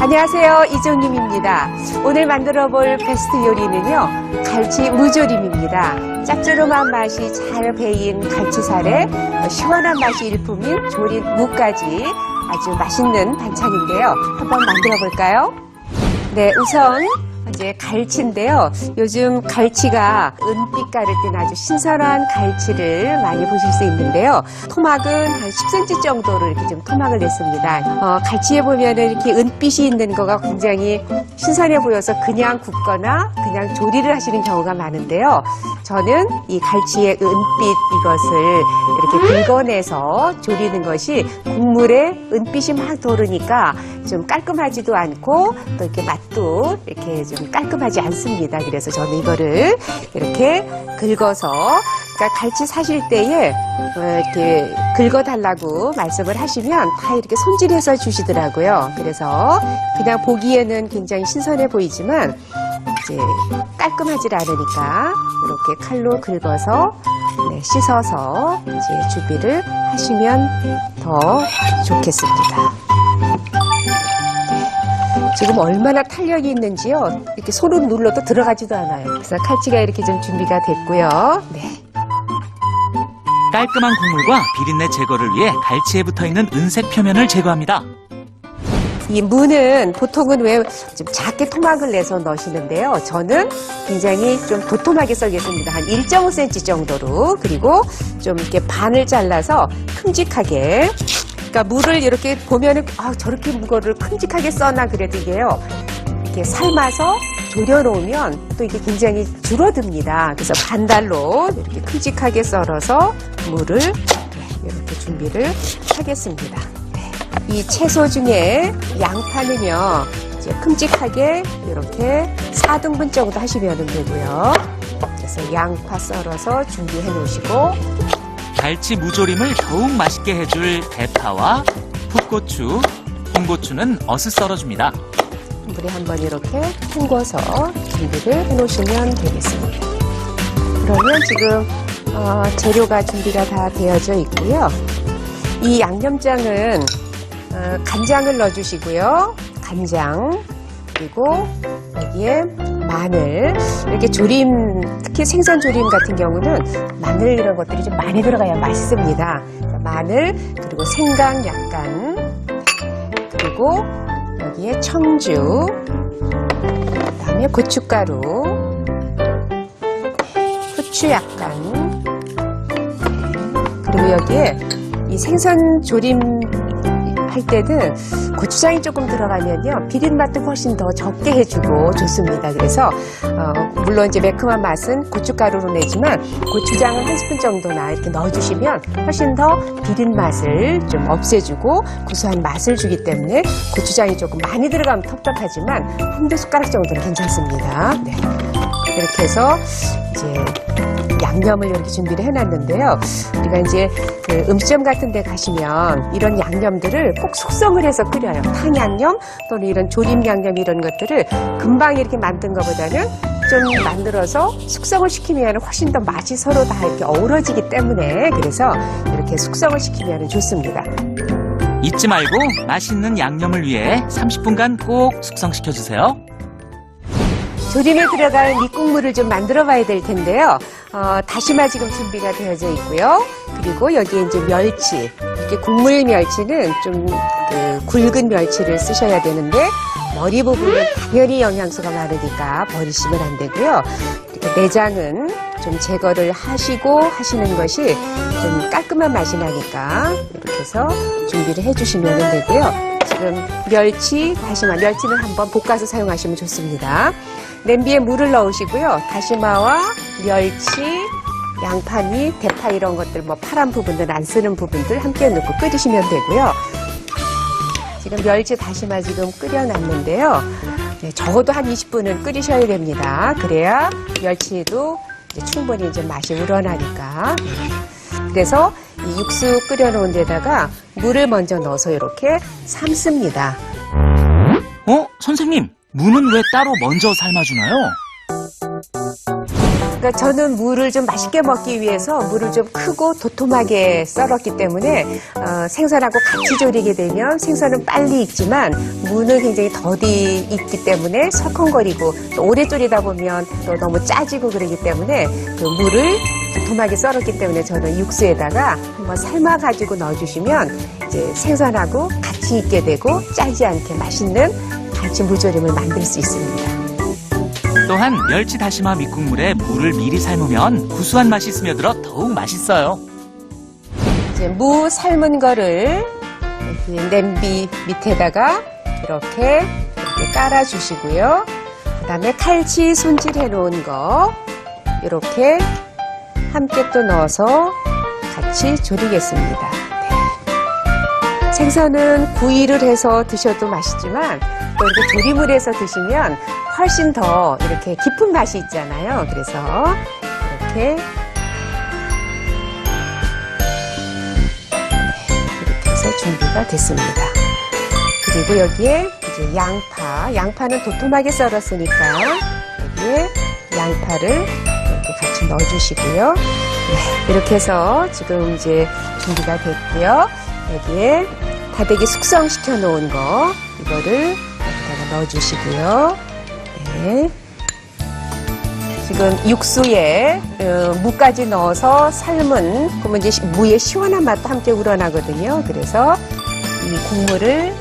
안녕하세요, 이정림입니다. 오늘 만들어 볼 베스트 요리는요, 갈치 무조림입니다. 짭조름한 맛이 잘 배인 갈치살에 시원한 맛이 일품인 조린 무까지 아주 맛있는 반찬인데요. 한번 만들어 볼까요? 네, 우선 이제 갈치인데요. 요즘 갈치가 은빛 가를 땐 아주 신선한 갈치를 많이 보실 수 있는데요. 토막은 한 10cm 정도로 이렇게 좀 토막을 냈습니다. 갈치에 보면은 이렇게 은빛이 있는 거가 굉장히 신선해 보여서 그냥 굽거나 그냥 조리를 하시는 경우가 많은데요. 저는 이 갈치의 은빛 이것을 이렇게 긁어내서 조리는 것이 국물에 은빛이 막 도르니까 좀 깔끔하지도 않고 또 이렇게 맛도 이렇게 좀 깔끔하지 않습니다. 그래서 저는 이거를 이렇게 긁어서, 그러니까 갈치 사실 때에 이렇게 긁어달라고 말씀을 하시면 다 이렇게 손질해서 주시더라고요. 그래서 그냥 보기에는 굉장히 신선해 보이지만 이제 깔끔하지 않으니까 이렇게 칼로 긁어서 씻어서 이제 준비를 하시면 더 좋겠습니다. 지금 얼마나 탄력이 있는지요. 이렇게 손으로 눌러도 들어가지도 않아요. 그래서 칼치가 이렇게 좀 준비가 됐고요. 네. 깔끔한 국물과 비린내 제거를 위해 갈치에 붙어있는 은색 표면을 제거합니다. 이 무는 보통은 왜 좀 작게 토막을 내서 넣으시는데요. 저는 굉장히 좀 도톰하게 썰겠습니다. 한 1.5cm 정도로. 그리고 좀 이렇게 반을 잘라서 큼직하게. 그러니까 무를 이렇게 보면은 저렇게 무거를 큼직하게 써나 그래도 이게요. 이렇게 삶아서 졸여놓으면 또 이게 굉장히 줄어듭니다. 그래서 반달로 이렇게 큼직하게 썰어서 무를 이렇게 준비를 하겠습니다. 이 채소 중에 양파는요, 이제 큼직하게 이렇게 4등분 정도 하시면 되고요. 그래서 양파 썰어서 준비해 놓으시고, 갈치 무조림을 더욱 맛있게 해줄 대파와 풋고추, 홍고추는 어슷 썰어줍니다. 물에 한번 이렇게 헹궈서 준비를 해 놓으시면 되겠습니다. 그러면 지금 재료가 준비가 다 되어져 있고요. 이 양념장은 간장을 넣어주시고요. 간장, 그리고 여기에 마늘, 이렇게 조림, 특히 생선 조림 같은 경우는 마늘 이런 것들이 좀 많이 들어가야 맛있습니다. 마늘, 그리고 생강 약간, 그리고 여기에 청주, 그다음에 고춧가루, 후추 약간, 그리고 여기에 이 생선 조림 할 때는 고추장이 조금 들어가면요, 비린 맛도 훨씬 더 적게 해주고 좋습니다. 그래서 물론 이제 매콤한 맛은 고춧가루로 내지만 고추장을 한 스푼 정도나 이렇게 넣어주시면 훨씬 더 비린 맛을 좀 없애주고 구수한 맛을 주기 때문에 고추장이 조금 많이 들어가면 텁텁하지만 한두 숟가락 정도는 괜찮습니다. 네. 이렇게 해서 이제 양념을 이렇게 준비를 해놨는데요. 우리가 이제 그 음식점 같은 데 가시면 이런 양념들을 꼭 숙성을 해서 끓여요. 탕양념 또는 이런 조림 양념 이런 것들을 금방 이렇게 만든 것보다는 좀 만들어서 숙성을 시키면 훨씬 더 맛이 서로 다 이렇게 어우러지기 때문에, 그래서 이렇게 숙성을 시키면 좋습니다. 잊지 말고 맛있는 양념을 위해 30분간 꼭 숙성시켜주세요. 조림에 들어갈 밑국물을 좀 만들어 봐야 될 텐데요. 다시마 지금 준비가 되어져 있고요. 그리고 여기에 이제 멸치, 이렇게 국물 멸치는 좀 굵은 멸치를 쓰셔야 되는데 머리 부분은 당연히 영양소가 많으니까 버리시면 안 되고요. 이렇게 내장은 좀 제거를 하시고 하시는 것이 좀 깔끔한 맛이 나니까 이렇게 해서 준비를 해주시면 되고요. 지금 멸치, 다시마, 멸치는 한번 볶아서 사용하시면 좋습니다. 냄비에 물을 넣으시고요. 다시마와 멸치, 양파니, 대파 이런 것들, 뭐 파란 부분들, 안 쓰는 부분들 함께 넣고 끓이시면 되고요. 지금 멸치, 다시마 지금 끓여놨는데요. 네, 적어도 한 20분은 끓이셔야 됩니다. 그래야 멸치도 이제 충분히 이제 맛이 우러나니까. 그래서 이 육수 끓여놓은 데다가 물을 먼저 넣어서 이렇게 삶습니다. 선생님, 무는 왜 따로 먼저 삶아주나요? 그러니까 저는 무를 좀 맛있게 먹기 위해서 무를 좀 크고 도톰하게 썰었기 때문에 생선하고 같이 조리게 되면 생선은 빨리 익지만 무는 굉장히 더디 익기 때문에 설컹거리고 또 오래 졸이다 보면 또 너무 짜지고 그러기 때문에 그 무를 도톰하게 썰었기 때문에 저는 육수에다가 한번 삶아가지고 넣어주시면 이제 생선하고 같이 익게 되고 짜지 않게 맛있는 갈치 무조림을 만들 수 있습니다. 또한 멸치 다시마 밑국물에 무를 미리 삶으면 구수한 맛이 스며들어 더욱 맛있어요. 이제 무 삶은 거를 여기 냄비 밑에다가 이렇게 깔아주시고요. 그 다음에 칼치 손질해 놓은 거 이렇게 함께 또 넣어서 같이 조리겠습니다. 네. 생선은 구이를 해서 드셔도 맛있지만 또 이렇게 조림을 해서 드시면 훨씬 더 이렇게 깊은 맛이 있잖아요. 그래서 이렇게 해서 준비가 됐습니다. 그리고 여기에 이제 양파는 도톰하게 썰었으니까 여기에 양파를 이렇게 같이 넣어주시고요. 네, 이렇게 해서 지금 이제 준비가 됐고요. 여기에 다대기 숙성시켜 놓은 거 이거를 여기다가 넣어주시고요. 네. 지금 육수에 무까지 넣어서 삶은 그러면 이제 무의 시원한 맛도 함께 우러나거든요. 그래서 이 국물을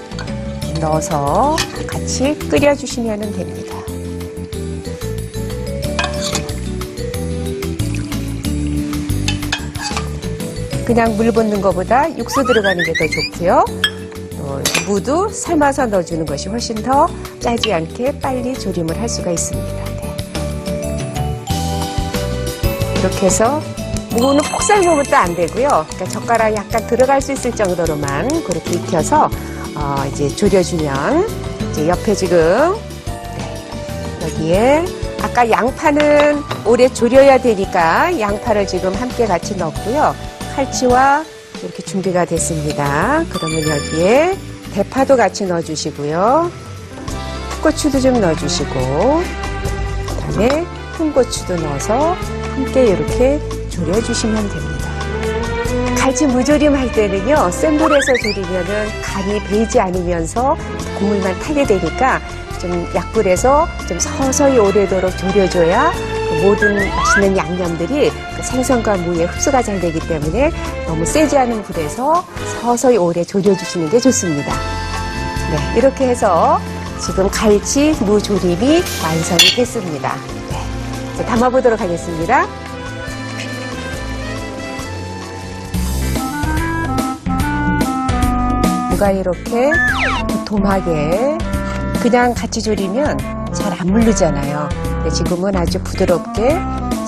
넣어서 같이 끓여주시면 됩니다. 그냥 물 붓는 것보다 육수 들어가는 게 더 좋고요. 무도 삶아서 넣어주는 것이 훨씬 더 짜지 않게 빨리 조림을 할 수가 있습니다. 네. 이렇게 해서 무는 폭 삶으면 또 안 되고요. 그러니까 젓가락 약간 들어갈 수 있을 정도로만 그렇게 익혀서 이제 졸여주면 이제 옆에 지금 여기에 아까 양파는 오래 졸여야 되니까 양파를 지금 함께 같이 넣었고요. 칼치와 이렇게 준비가 됐습니다. 그러면 여기에 대파도 같이 넣어주시고요. 풋고추도 좀 넣어주시고 그다음에 홍고추도 넣어서 함께 이렇게 졸여주시면 됩니다. 갈치 무조림 할 때는요, 센 불에서 졸이면은 간이 배이지 않으면서 국물만 타게 되니까 좀 약불에서 좀 서서히 오래도록 졸여줘야 그 모든 맛있는 양념들이 그 생선과 무에 흡수가 잘 되기 때문에 너무 세지 않은 불에서 서서히 오래 졸여주시는 게 좋습니다. 네, 이렇게 해서 지금 갈치 무조림이 완성이 됐습니다. 네, 이제 담아보도록 하겠습니다. 무가 이렇게 도톰하게 그냥 같이 졸이면 잘 안 물르잖아요. 근데 지금은 아주 부드럽게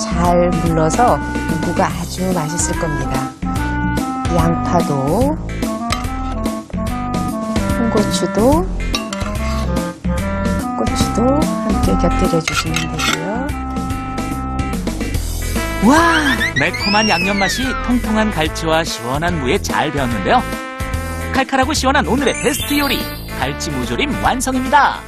잘 물러서 무가 아주 맛있을 겁니다. 양파도, 홍고추도, 고추도 함께 곁들여 주시면 되고요. 와, 매콤한 양념 맛이 통통한 갈치와 시원한 무에 잘 배었는데요. 칼칼하고 시원한 오늘의 베스트 요리, 갈치 무조림 완성입니다.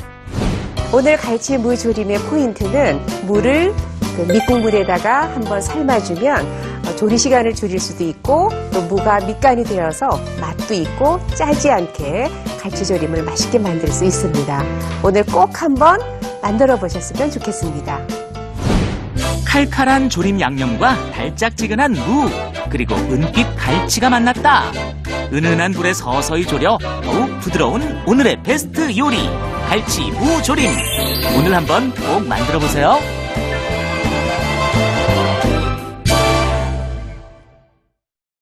오늘 갈치 무조림의 포인트는 무를 그 밑국물에다가 한번 삶아주면 조리 시간을 줄일 수도 있고 또 무가 밑간이 되어서 맛도 있고 짜지 않게 갈치조림을 맛있게 만들 수 있습니다. 오늘 꼭 한번 만들어 보셨으면 좋겠습니다. 칼칼한 조림 양념과 달짝지근한 무, 그리고 은빛 갈치가 만났다. 은은한 불에 서서히 졸여 더욱 부드러운 오늘의 베스트 요리, 갈치 무조림. 오늘 한번 꼭 만들어 보세요.